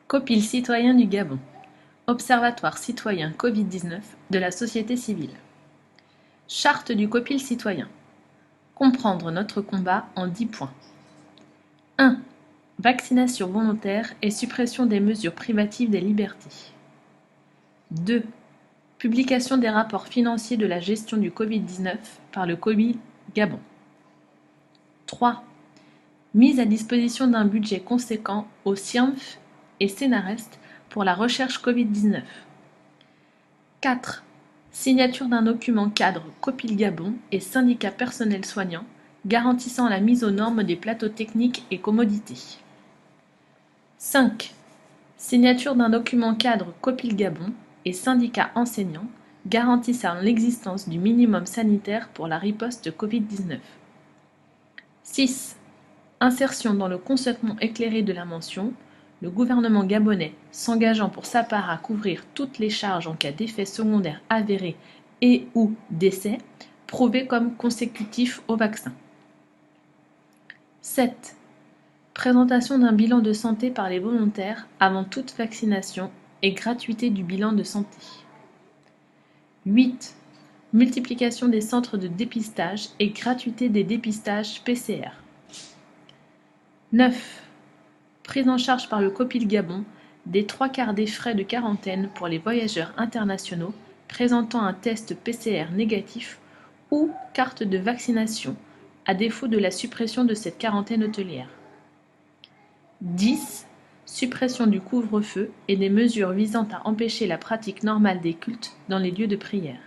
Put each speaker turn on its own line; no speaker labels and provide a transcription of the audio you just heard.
Copil citoyen du Gabon. Observatoire citoyen Covid-19 de la société civile. Charte du Copil citoyen. Comprendre notre combat en 10 points. 1. Vaccination volontaire et suppression des mesures privatives des libertés. 2. Publication des rapports financiers de la gestion du Covid-19 par le Copil Gabon. 3. Mise à disposition d'un budget conséquent au CIAMF et Sénarest pour la recherche Covid-19. 4. Signature d'un document cadre Copil Gabon et syndicat personnel soignant garantissant la mise aux normes des plateaux techniques et commodités. 5. Signature d'un document cadre Copil Gabon et syndicat enseignant garantissant l'existence du minimum sanitaire pour la riposte Covid-19. 6. Insertion dans le consentement éclairé de la mention, le gouvernement gabonais s'engageant pour sa part à couvrir toutes les charges en cas d'effets secondaires avérés et ou décès prouvés comme consécutifs au vaccin. 7. Présentation d'un bilan de santé par les volontaires avant toute vaccination et gratuité du bilan de santé. 8. Multiplication des centres de dépistage et gratuité des dépistages PCR. 9. Prise en charge par le Copil Gabon des 3/4 des frais de quarantaine pour les voyageurs internationaux présentant un test PCR négatif ou carte de vaccination, à défaut de la suppression de cette quarantaine hôtelière. 10. Suppression du couvre-feu et des mesures visant à empêcher la pratique normale des cultes dans les lieux de prière.